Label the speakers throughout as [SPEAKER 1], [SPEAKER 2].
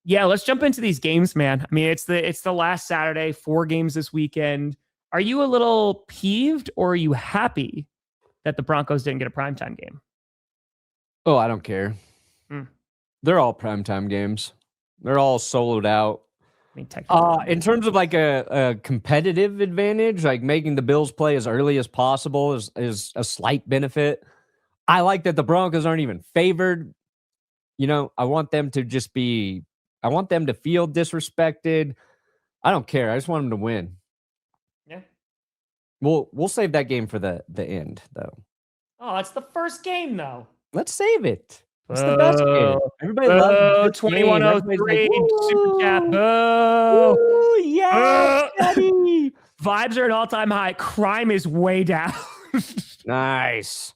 [SPEAKER 1] Yeah, let's jump into these games, man. I mean, it's the last Saturday, 4 games this weekend. Are you a little peeved or are you happy that the Broncos didn't get a primetime game?
[SPEAKER 2] Oh, I don't care.
[SPEAKER 1] Mm.
[SPEAKER 2] They're all primetime games. They're all soloed out.
[SPEAKER 1] I mean, technically,
[SPEAKER 2] In terms of like a competitive advantage, like making the Bills play as early as possible is a slight benefit. I like that the Broncos aren't even favored. I want them to I want them to feel disrespected. I don't care. I just want them to win.
[SPEAKER 1] yeah.
[SPEAKER 2] We'll save that game for the end, though.
[SPEAKER 1] Oh, it's the first game though.
[SPEAKER 2] Let's save it. It's the best game. Everybody loves this game. Everybody's like,
[SPEAKER 1] 2103 Super Cat.
[SPEAKER 2] woo,
[SPEAKER 1] Boo.
[SPEAKER 2] woo, yes, Daddy.
[SPEAKER 1] Vibes are at all-time high. Crime is way down.
[SPEAKER 2] Nice.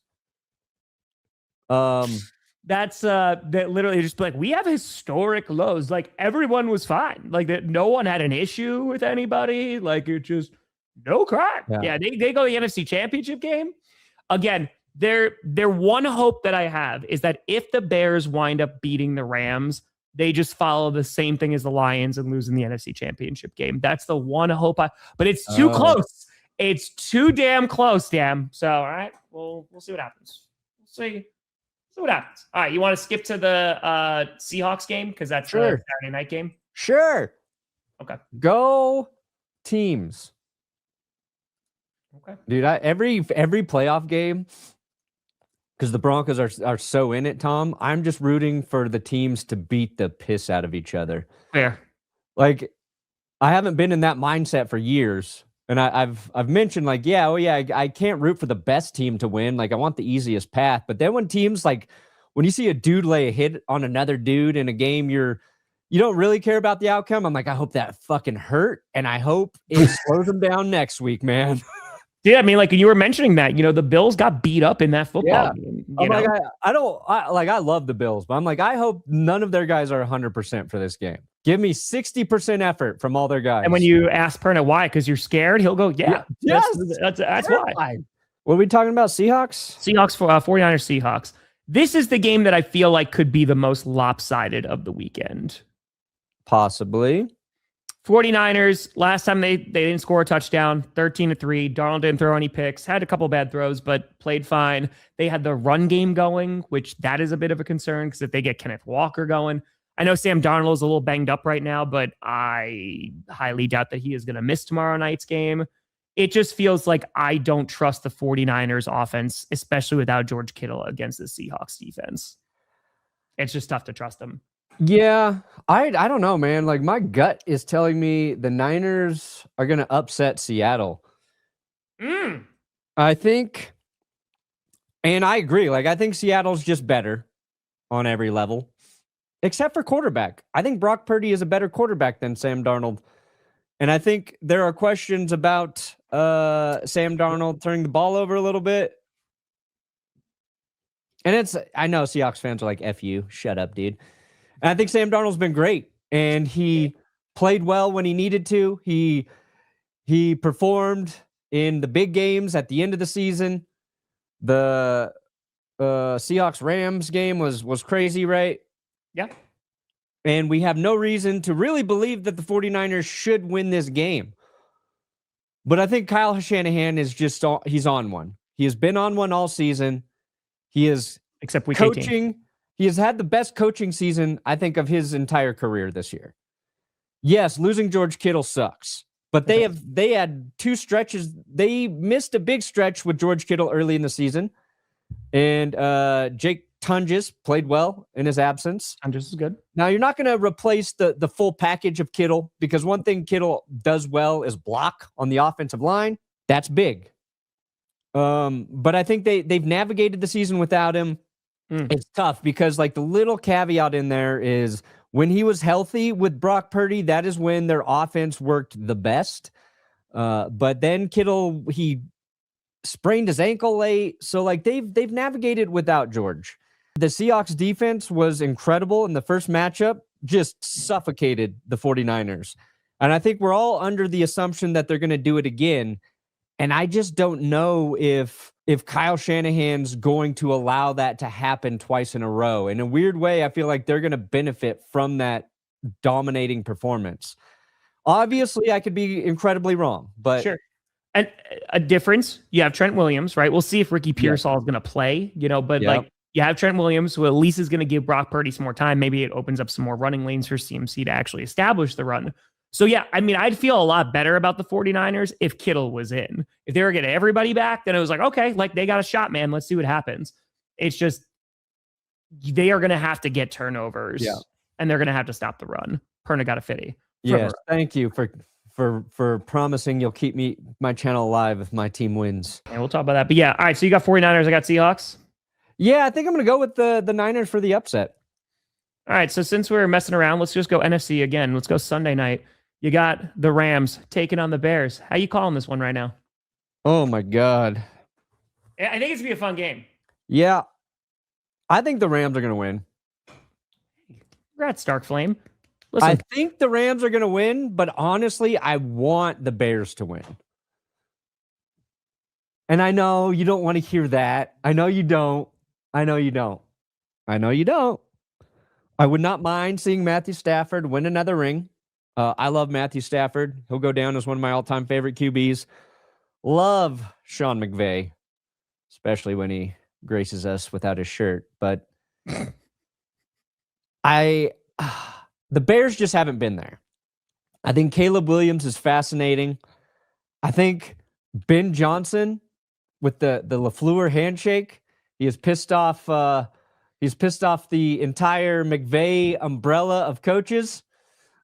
[SPEAKER 1] That's that literally just like we have historic lows. Like everyone was fine. Like that no one had an issue with anybody. Like it just no crime. Yeah, they go to the NFC Championship game. Again, their one hope that I have is that if the Bears wind up beating the Rams, they just follow the same thing as the Lions and lose in the NFC Championship game. That's the one hope but it's too close. It's too damn close, damn. So, all right, we'll see what happens. We'll see what happens. All right, you want to skip to the Seahawks game because that's a Saturday night game?
[SPEAKER 2] Sure.
[SPEAKER 1] Okay.
[SPEAKER 2] Go teams.
[SPEAKER 1] Okay.
[SPEAKER 2] Dude, every playoff game, because the Broncos are so in it, Tom, I'm just rooting for the teams to beat the piss out of each other.
[SPEAKER 1] Fair.
[SPEAKER 2] Like, I haven't been in that mindset for years. And I've mentioned, like, I can't root for the best team to win. Like, I want the easiest path. But then when teams, like, when you see a dude lay a hit on another dude in a game, you don't really care about the outcome. I'm like, I hope that fucking hurt. And I hope it slows them down next week, man.
[SPEAKER 1] Yeah, I mean, like you were mentioning that, the Bills got beat up in that football game.
[SPEAKER 2] I'm like, I love the Bills, but I'm like, I hope none of their guys are 100% for this game. Give me 60% effort from all their guys.
[SPEAKER 1] And when you ask Perna why, because you're scared, he'll go, that's why.
[SPEAKER 2] What are we talking about? Seahawks?
[SPEAKER 1] Seahawks, 49ers, Seahawks. This is the game that I feel like could be the most lopsided of the weekend.
[SPEAKER 2] Possibly.
[SPEAKER 1] 49ers, last time they didn't score a touchdown, 13-3. Darnold didn't throw any picks, had a couple bad throws, but played fine. They had the run game going, which that is a bit of a concern because if they get Kenneth Walker going, I know Sam Darnold is a little banged up right now, but I highly doubt that he is going to miss tomorrow night's game. It just feels like I don't trust the 49ers offense, especially without George Kittle against the Seahawks defense. It's just tough to trust them.
[SPEAKER 2] Yeah, I don't know, man. Like, my gut is telling me the Niners are going to upset Seattle. I think, and I agree, like, I think Seattle's just better on every level, except for quarterback. I think Brock Purdy is a better quarterback than Sam Darnold. And I think there are questions about Sam Darnold turning the ball over a little bit. And I know Seahawks fans are like, F you, shut up, dude. And I think Sam Darnold's been great, and he played well when he needed to. He performed in the big games at the end of the season. The Seahawks-Rams game was crazy, right?
[SPEAKER 1] Yeah.
[SPEAKER 2] And we have no reason to really believe that the 49ers should win this game. But I think Kyle Shanahan is he's on one. He has been on one all season. He is
[SPEAKER 1] except week
[SPEAKER 2] coaching.
[SPEAKER 1] 18.
[SPEAKER 2] He has had the best coaching season, I think, of his entire career this year. Yes, losing George Kittle sucks, but they had 2 stretches. They missed a big stretch with George Kittle early in the season, and Jake Tunges played well in his absence.
[SPEAKER 1] Tunges is good.
[SPEAKER 2] Now, you're not going to replace the full package of Kittle because one thing Kittle does well is block on the offensive line. That's big. But I think they've navigated the season without him. It's tough because, like, the little caveat in there is when he was healthy with Brock Purdy, that is when their offense worked the best. But then Kittle, he sprained his ankle late. So, like, they've navigated without George. The Seahawks defense was incredible in the first matchup, just suffocated the 49ers. And I think we're all under the assumption that they're going to do it again. And I just don't know if Kyle Shanahan's going to allow that to happen twice in a row. In a weird way, I feel like they're going to benefit from that dominating performance. Obviously, I could be incredibly wrong, but
[SPEAKER 1] sure. And a difference, you have Trent Williams, right? We'll see if Ricky Pearsall is going to play, but like you have Trent Williams, who at least is going to give Brock Purdy some more time. Maybe it opens up some more running lanes for CMC to actually establish the run. So yeah, I mean, I'd feel a lot better about the 49ers if Kittle was in. If they were getting everybody back, then it was like, okay, like they got a shot, man. Let's see what happens. It's just, they are going to have to get turnovers and they're going to have to stop the run. Perna got a fitty.
[SPEAKER 2] Yes, thank you for promising you'll keep my channel alive if my team wins.
[SPEAKER 1] And we'll talk about that. But yeah, all right, so you got 49ers, I got Seahawks.
[SPEAKER 2] Yeah, I think I'm going to go with the Niners for the upset.
[SPEAKER 1] All right, so since we're messing around, let's just go NFC again. Let's go Sunday night. You got the Rams taking on the Bears. How you calling this one right now?
[SPEAKER 2] Oh, my God.
[SPEAKER 1] I think it's going to be a fun game.
[SPEAKER 2] Yeah. I think the Rams are going to win.
[SPEAKER 1] Congrats, Dark Flame. Listen.
[SPEAKER 2] I think the Rams are going to win, but honestly, I want the Bears to win. And I know you don't want to hear that. I know you don't. I know you don't. I know you don't. I would not mind seeing Matthew Stafford win another ring. I love Matthew Stafford. He'll go down as one of my all-time favorite QBs. Love Sean McVay, especially when he graces us without his shirt. But the Bears just haven't been there. I think Caleb Williams is fascinating. I think Ben Johnson with the LaFleur handshake, he has pissed off the entire McVay umbrella of coaches.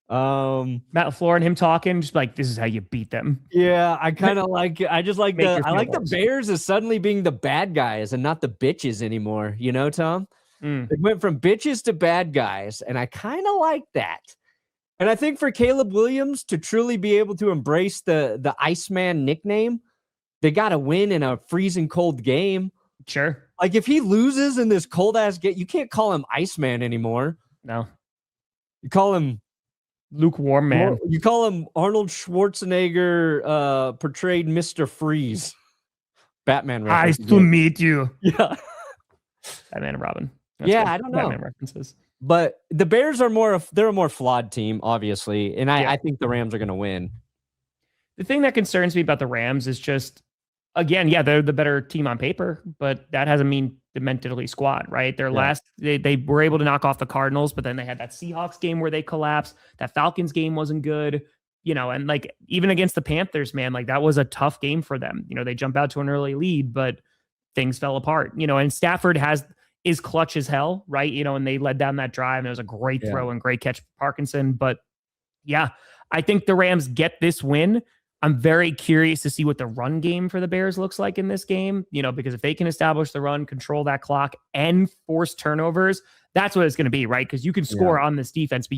[SPEAKER 1] Matt LaFleur and him talking, just like, this is how you beat them.
[SPEAKER 2] Yeah, I kind of like. I just like the Bears as suddenly being the bad guys and not the bitches anymore. You know, Tom. It went from bitches to bad guys, and I kind of like that. And I think for Caleb Williams to truly be able to embrace the Iceman nickname, they got to win in a freezing cold game.
[SPEAKER 1] Sure.
[SPEAKER 2] Like if he loses in this cold ass game, you can't call him Iceman anymore.
[SPEAKER 1] No.
[SPEAKER 2] You call him
[SPEAKER 1] lukewarm man.
[SPEAKER 2] You call him Arnold Schwarzenegger portrayed Mr. Freeze. Batman reference.
[SPEAKER 1] Nice to meet you.
[SPEAKER 2] Yeah.
[SPEAKER 1] Batman and Robin.
[SPEAKER 2] That's good. I don't know.
[SPEAKER 1] Batman references.
[SPEAKER 2] But the Bears are they're a more flawed team, obviously. And I think the Rams are going to win.
[SPEAKER 1] The thing that concerns me about the Rams is just, again, they're the better team on paper, but that hasn't meant diddly squat, right? They were able to knock off the Cardinals, but then they had that Seahawks game where they collapsed. That Falcons game wasn't good, and like even against the Panthers, man, like that was a tough game for them. They jump out to an early lead, but things fell apart, and Stafford is clutch as hell, right? And they led down that drive and it was a great throw and great catch for Parkinson. But yeah, I think the Rams get this win. I'm very curious to see what the run game for the Bears looks like in this game, because if they can establish the run, control that clock, and force turnovers, that's what it's going to be, right? Because you can score on this defense, but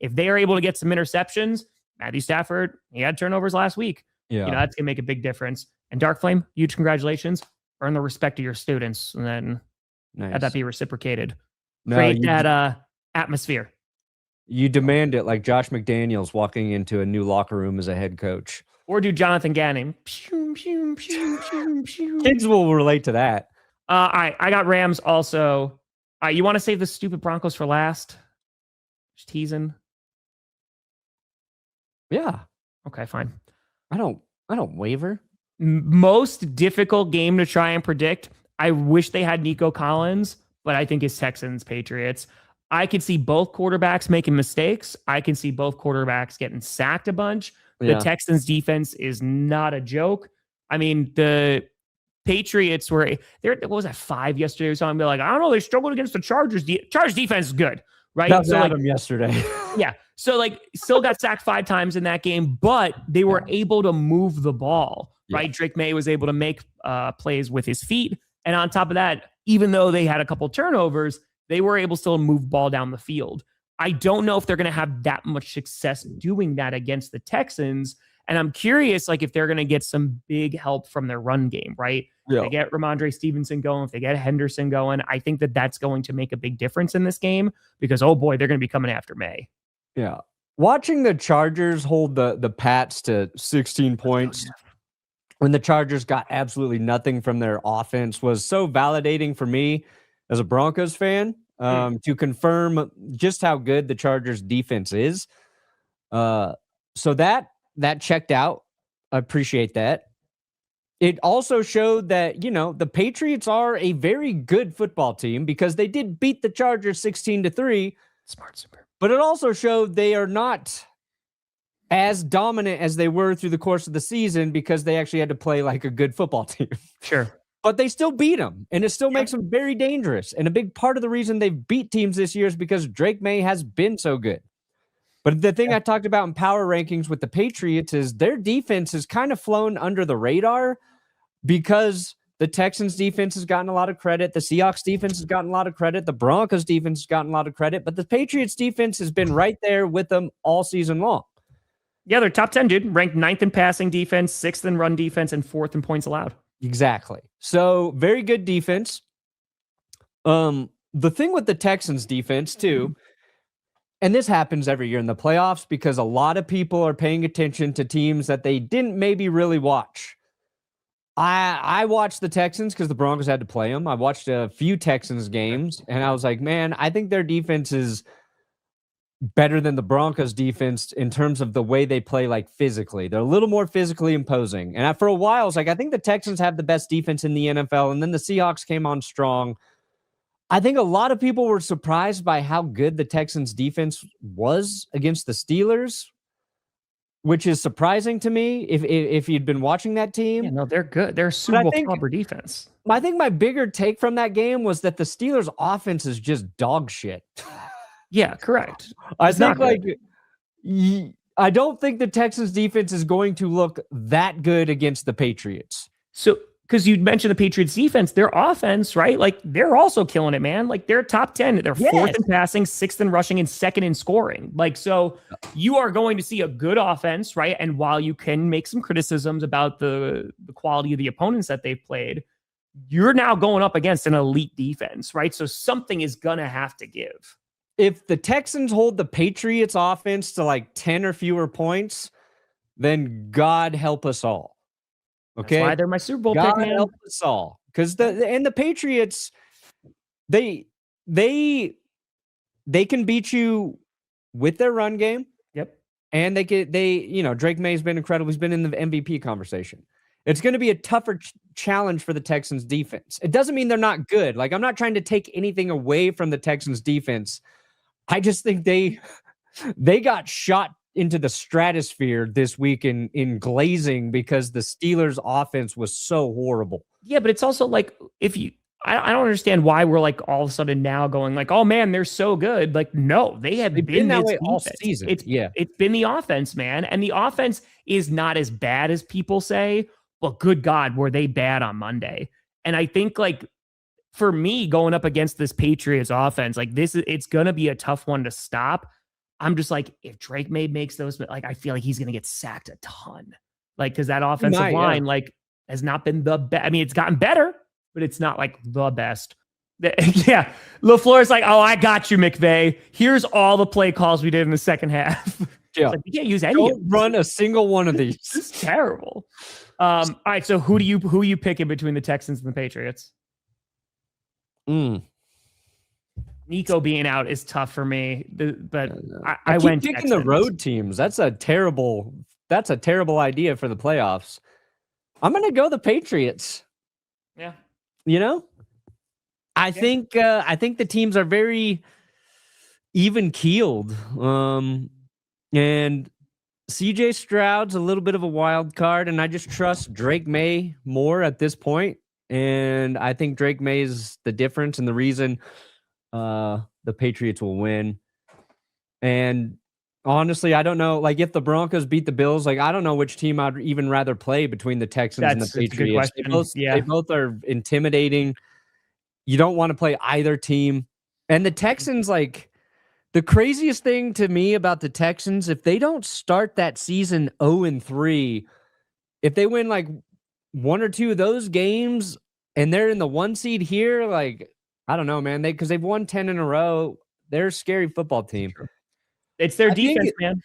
[SPEAKER 1] if they are able to get some interceptions, Matthew Stafford, he had turnovers last week. That's going to make a big difference. And Dark Flame, huge congratulations. Earn the respect of your students, and then have that be reciprocated. Create that atmosphere.
[SPEAKER 2] You demand it like Josh McDaniels walking into a new locker room as a head coach.
[SPEAKER 1] Or do Jonathan Gannon.
[SPEAKER 2] Kids will relate to that.
[SPEAKER 1] All right, I got Rams also. All right, you want to save the stupid Broncos for last? Just teasing.
[SPEAKER 2] Yeah.
[SPEAKER 1] Okay, fine.
[SPEAKER 2] I don't waver.
[SPEAKER 1] Most difficult game to try and predict. I wish they had Nico Collins, but I think it's Texans, Patriots. I could see both quarterbacks making mistakes. I can see both quarterbacks getting sacked a bunch. The Texans defense is not a joke. I mean, the Patriots were there. What was that, 5 yesterday or something? Be like, I don't know. They struggled against the Chargers. Chargers defense is good, right?
[SPEAKER 2] That was Adam yesterday.
[SPEAKER 1] Yeah. So like still got sacked 5 times in that game, but they were able to move the ball, right? Drake May was able to make plays with his feet. And on top of that, even though they had a couple turnovers, they were able still to move ball down the field. I don't know if they're going to have that much success doing that against the Texans. And I'm curious, like, if they're going to get some big help from their run game, right? Yeah. If they get Ramondre Stevenson going, if they get Henderson going, I think that's going to make a big difference in this game because, oh boy, they're going to be coming after May.
[SPEAKER 2] Yeah. Watching the Chargers hold the Pats to 16 points when the Chargers got absolutely nothing from their offense was so validating for me as a Broncos fan. to confirm just how good the Chargers defense is. So that checked out. I appreciate that. It also showed that, the Patriots are a very good football team because they did beat the Chargers 16-3.
[SPEAKER 1] Smart, super.
[SPEAKER 2] But it also showed they are not as dominant as they were through the course of the season because they actually had to play like a good football team.
[SPEAKER 1] Sure.
[SPEAKER 2] But they still beat them, and it still makes them very dangerous. And a big part of the reason they've beat teams this year is because Drake May has been so good. But the thing I talked about in power rankings with the Patriots is their defense has kind of flown under the radar because the Texans defense has gotten a lot of credit. The Seahawks defense has gotten a lot of credit. The Broncos defense has gotten a lot of credit. But the Patriots defense has been right there with them all season long.
[SPEAKER 1] Yeah, they're top 10, dude. Ranked 9th in passing defense, 6th in run defense, and 4th in points allowed.
[SPEAKER 2] Exactly. So very good defense. The thing with the Texans defense too, and this happens every year in the playoffs because a lot of people are paying attention to teams that they didn't maybe really watch. I watched the Texans because the Broncos had to play them. I watched a few Texans games, and I was like, man, I think their defense is better than the Broncos defense in terms of the way they play, like physically. They're a little more physically imposing. And for a while, I was like, I think the Texans have the best defense in the NFL. And then the Seahawks came on strong. I think a lot of people were surprised by how good the Texans defense was against the Steelers, which is surprising to me if you'd been watching that team.
[SPEAKER 1] Yeah, no, they're good. They're a Super Bowl caliber defense.
[SPEAKER 2] I think my bigger take from that game was that the Steelers offense is just dog shit.
[SPEAKER 1] Yeah, correct.
[SPEAKER 2] I don't think the Texans defense is going to look that good against the Patriots.
[SPEAKER 1] So, because you mentioned the Patriots defense, their offense, right? Like they're also killing it, man. Like they're top 10. They're 4th in passing, 6th in rushing, and 2nd in scoring. Like, so you are going to see a good offense, right? And while you can make some criticisms about the quality of the opponents that they've played, you're now going up against an elite defense, right? So something is going to have to give.
[SPEAKER 2] If the Texans hold the Patriots offense to like 10 or fewer points, then God help us all. Okay.
[SPEAKER 1] That's why they're my Super Bowl
[SPEAKER 2] God
[SPEAKER 1] pick, man.
[SPEAKER 2] help us all. Because the Patriots, they can beat you with their run game.
[SPEAKER 1] Yep.
[SPEAKER 2] And Drake May's been incredible. He's been in the MVP conversation. It's going to be a tougher challenge for the Texans defense. It doesn't mean they're not good. Like, I'm not trying to take anything away from the Texans defense. I just think they got shot into the stratosphere this week in glazing because the Steelers offense was so horrible.
[SPEAKER 1] Yeah, but it's also like I don't understand why we're like all of a sudden now going like, oh man, they're so good. Like, no, they've been that way all season. It's been the offense, man. And the offense is not as bad as people say, but good God, were they bad on Monday? And I think like for me going up against this Patriots offense, like it's going to be a tough one to stop. I'm just like, if Drake May makes those, like, I feel like he's going to get sacked a ton. Like, because that offensive line, like, has not been the best. I mean, it's gotten better, but it's not like the best. Yeah. LaFleur's like, oh, I got you, McVay. Here's all the play calls we did in the second half.
[SPEAKER 2] Yeah.
[SPEAKER 1] Like, we can't use any.
[SPEAKER 2] Don't run a single one of these.
[SPEAKER 1] This is terrible. All right. So who are you picking between the Texans and the Patriots? Nico being out is tough for me, but I
[SPEAKER 2] keep
[SPEAKER 1] went
[SPEAKER 2] picking
[SPEAKER 1] Texans.
[SPEAKER 2] the road teams. That's a terrible idea for the playoffs. I'm gonna go the Patriots.
[SPEAKER 1] Yeah,
[SPEAKER 2] I think the teams are very even keeled. And CJ Stroud's a little bit of a wild card, and I just trust Drake May more at this point. And I think Drake May is the difference and the reason the Patriots will win. And honestly, I don't know, like if the Broncos beat the Bills, like I don't know which team I'd even rather play between the Texans and the Patriots. They both are intimidating. You don't want to play either team. And the Texans, like the craziest thing to me about the Texans, if they don't start that season 0-3, if they win like one or two of those games and they're in the 1 seed here, like I don't know, man. Because they've won 10 in a row. They're a scary football team.
[SPEAKER 1] It's their defense, man.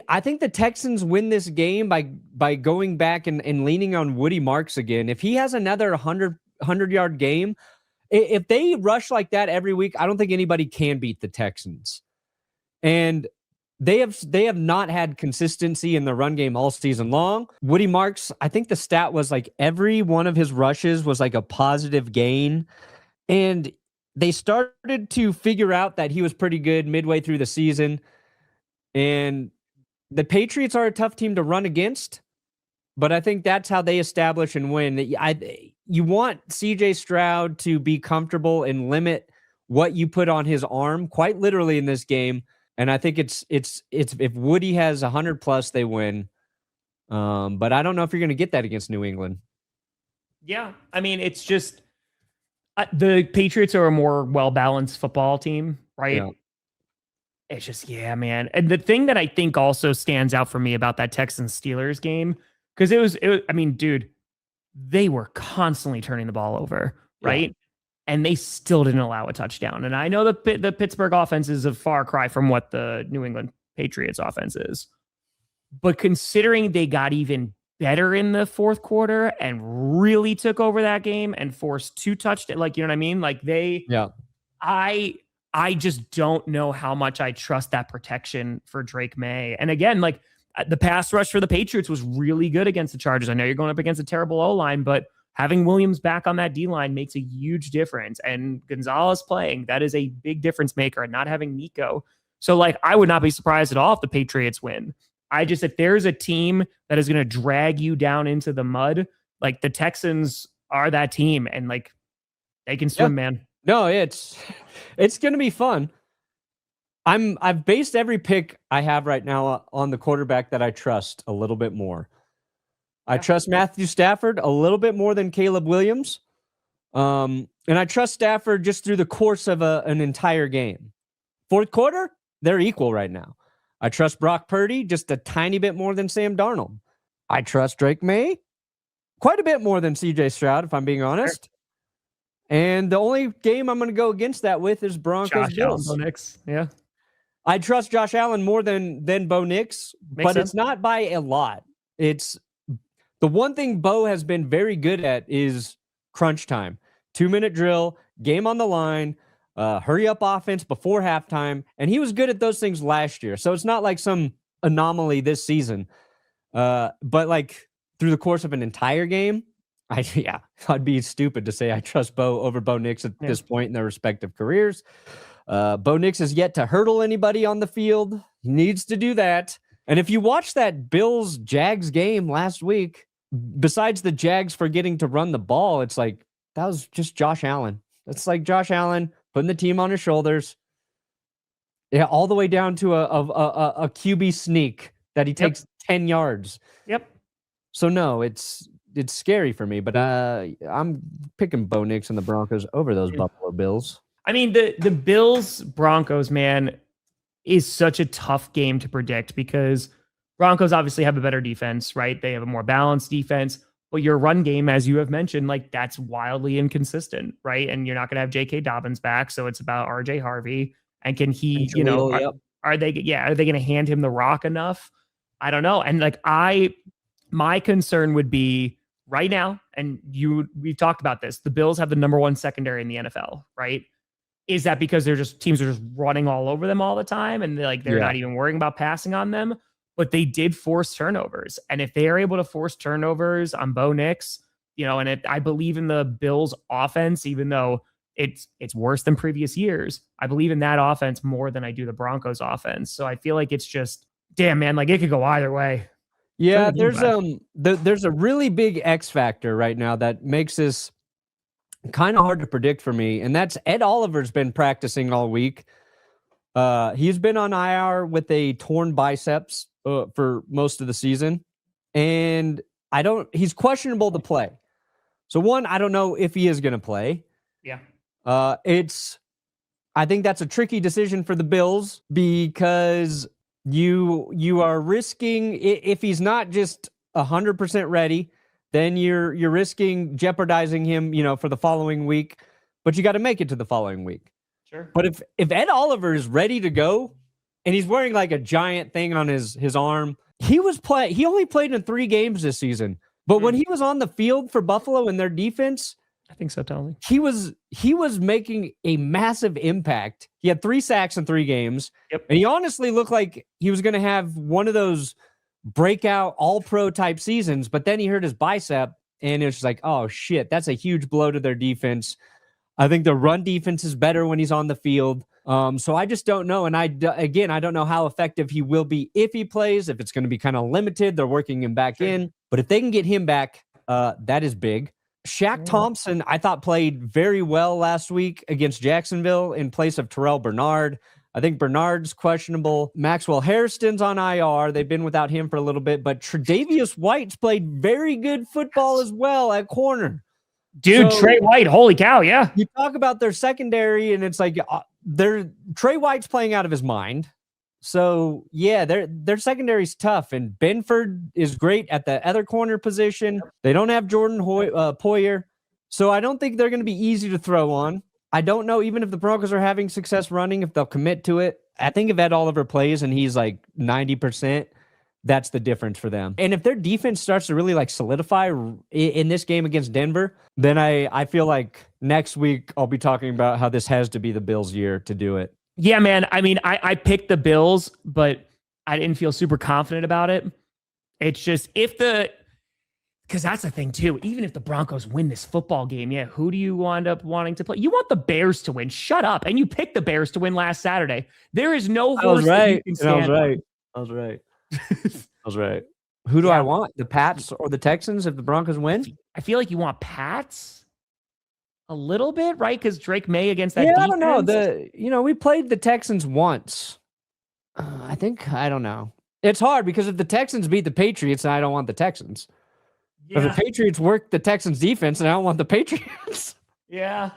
[SPEAKER 2] I think the Texans win this game by going back and leaning on Woody Marks again. If he has another 100-yard game, If they rush like that every week, I don't think anybody can beat the Texans. And they have not had consistency in the run game all season long. Woody Marks, I think the stat was like every one of his rushes was like a positive gain. And they started to figure out that he was pretty good midway through the season. And the Patriots are a tough team to run against, but I think that's how they establish and win. You want CJ Stroud to be comfortable and limit what you put on his arm, quite literally in this game. And I think it's if Woody has 100 plus, they win. But I don't know if you're going to get that against New England.
[SPEAKER 1] Yeah, I mean, it's just the Patriots are a more well-balanced football team, right?
[SPEAKER 2] Yeah.
[SPEAKER 1] It's just, yeah, man. And the thing that I think also stands out for me about that Texans-Steelers game, because it was, I mean, dude, they were constantly turning the ball over, right? Yeah. And they still didn't allow a touchdown. And I know the Pittsburgh offense is a far cry from what the New England Patriots offense is. But considering they got even better in the fourth quarter and really took over that game and forced 2 touchdowns, like, you know what I mean? Like I just don't know how much I trust that protection for Drake May. And again, like the pass rush for the Patriots was really good against the Chargers. I know you're going up against a terrible O-line, but having Williams back on that D-line makes a huge difference. And Gonzalez playing, that is a big difference maker, and not having Nico. So, like, I would not be surprised at all if the Patriots win. If there's a team that is going to drag you down into the mud, like the Texans are that team, and like they can swim, man.
[SPEAKER 2] No, it's going to be fun. I've based every pick I have right now on the quarterback that I trust a little bit more. I trust Matthew Stafford a little bit more than Caleb Williams. And I trust Stafford just through the course of an entire game. Fourth quarter, they're equal right now. I trust Brock Purdy just a tiny bit more than Sam Darnold. I trust Drake May quite a bit more than CJ Stroud, if I'm being honest. Sure. And the only game I'm going to go against that with is Broncos Bills.
[SPEAKER 1] Bo Nix. Yeah.
[SPEAKER 2] I trust Josh Allen more than Bo Nix, but it's not by a lot. It's the one thing Bo has been very good at is crunch time. 2-minute drill, game on the line, hurry up offense before halftime. And he was good at those things last year. So it's not like some anomaly this season. But like through the course of an entire game, I'd be stupid to say I trust Bo over Bo Nix at this point in their respective careers. Bo Nix has yet to hurdle anybody on the field. He needs to do that. And if you watch that Bills-Jags game last week, besides the Jags forgetting to run the ball, it's like, that was just Josh Allen. It's like Josh Allen putting the team on his shoulders. Yeah, all the way down to a QB sneak that he takes 10 yards.
[SPEAKER 1] Yep.
[SPEAKER 2] So no, it's scary for me, but I'm picking Bo Nix and the Broncos over those Buffalo Bills.
[SPEAKER 1] I mean, the Bills-Broncos, man, is such a tough game to predict because Broncos obviously have a better defense, right? They have a more balanced defense, but your run game, as you have mentioned, like that's wildly inconsistent, right? And you're not going to have J.K. Dobbins back, so it's about R.J. Harvey. And can he, are they going to hand him the rock enough? I don't know. And like my concern would be right now, and we've talked about this, the Bills have the number 1 secondary in the NFL, right? Is that because teams are just running all over them all the time and they're not even worrying about passing on them? But they did force turnovers. And if they are able to force turnovers on Bo Nix, and I believe in the Bills offense, even though it's worse than previous years, I believe in that offense more than I do the Broncos offense. So I feel like it's just, damn, man, like it could go either way.
[SPEAKER 2] Yeah, there's a really big X factor right now that makes this kind of hard to predict for me, and that's Ed Oliver's been practicing all week. He's been on IR with a torn biceps for most of the season, and he's questionable to play. So one, I don't know if he is going to play.
[SPEAKER 1] Yeah.
[SPEAKER 2] I think that's a tricky decision for the Bills because you are risking, if he's not just 100% ready, then you're risking jeopardizing him, for the following week, but you got to make it to the following week.
[SPEAKER 1] Sure.
[SPEAKER 2] But if Ed Oliver is ready to go and he's wearing like a giant thing on his arm, he only played in 3 games this season, but when he was on the field for Buffalo and their defense,
[SPEAKER 1] I think so, totally.
[SPEAKER 2] He was making a massive impact. He had 3 sacks in 3 games.
[SPEAKER 1] Yep.
[SPEAKER 2] And he honestly looked like he was going to have one of those breakout all-pro type seasons, but then he hurt his bicep, and it was just like, oh, shit, that's a huge blow to their defense. I think the run defense is better when he's on the field. So I just don't know. And I don't know how effective he will be if he plays, if it's going to be kind of limited. They're working him back in. But if they can get him back, that is big. Shaq Thompson, I thought, played very well last week against Jacksonville in place of Terrell Bernard. I think Bernard's questionable. Maxwell Hairston's on IR. They've been without him for a little bit. But Tre'Davious White's played very good football as well at corner.
[SPEAKER 1] Dude, so, Trey White, holy cow, yeah.
[SPEAKER 2] You talk about their secondary, and it's like Trey White's playing out of his mind. So, yeah, their secondary's tough, and Benford is great at the other corner position. They don't have Jordan Poyer, so I don't think they're going to be easy to throw on. I don't know, even if the Broncos are having success running, if they'll commit to it. I think if Ed Oliver plays and he's like 90%, that's the difference for them. And if their defense starts to really like solidify in this game against Denver, then I feel like next week I'll be talking about how this has to be the Bills' year to do it.
[SPEAKER 1] Yeah, man. I mean, I picked the Bills, but I didn't feel super confident about it. It's just because that's the thing too. Even if the Broncos win this football game, yeah, who do you wind up wanting to play? You want the Bears to win. Shut up. And you picked the Bears to win last Saturday. There is no horse that you can stand up.
[SPEAKER 2] I was right. Who do I want? The Pats or the Texans if the Broncos win?
[SPEAKER 1] I feel like you want Pats a little bit, right? Because Drake May against that defense.
[SPEAKER 2] I don't know. We played the Texans once. I don't know. It's hard because if the Texans beat the Patriots, I don't want the Texans. Yeah. If the Patriots work the Texans defense, and I don't want the Patriots.
[SPEAKER 1] Yeah.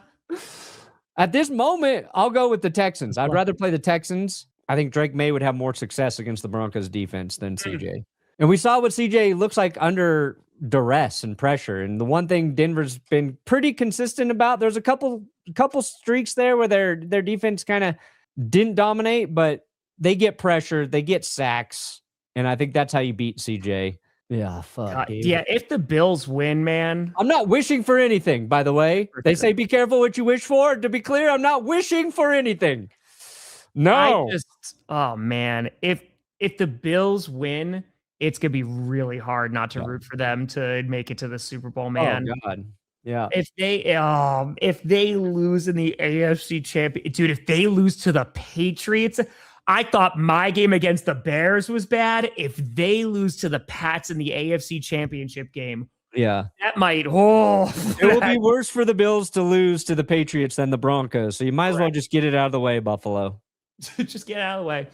[SPEAKER 2] At this moment, I'll go with the Texans. I'd rather play the Texans. I think Drake May would have more success against the Broncos defense than CJ. And we saw what CJ looks like under duress and pressure. And the one thing Denver's been pretty consistent about, there's a couple streaks there where their defense kind of didn't dominate, but they get pressure, they get sacks, and I think that's how you beat CJ. Yeah, fuck.
[SPEAKER 1] Yeah, if the Bills win, man.
[SPEAKER 2] I'm not wishing for anything, by the way. They say be careful what you wish for. To be clear, I'm not wishing for anything. No.
[SPEAKER 1] Oh man, if the Bills win, it's gonna be really hard not to root for them to make it to the Super Bowl, man.
[SPEAKER 2] Oh God, yeah.
[SPEAKER 1] If they lose in the AFC Championship, dude, if they lose to the Patriots, I thought my game against the Bears was bad. If they lose to the Pats in the AFC Championship game,
[SPEAKER 2] yeah,
[SPEAKER 1] that might. It will
[SPEAKER 2] be worse for the Bills to lose to the Patriots than the Broncos. So you might as well just get it out of the way, Buffalo.
[SPEAKER 1] Just get out of the way.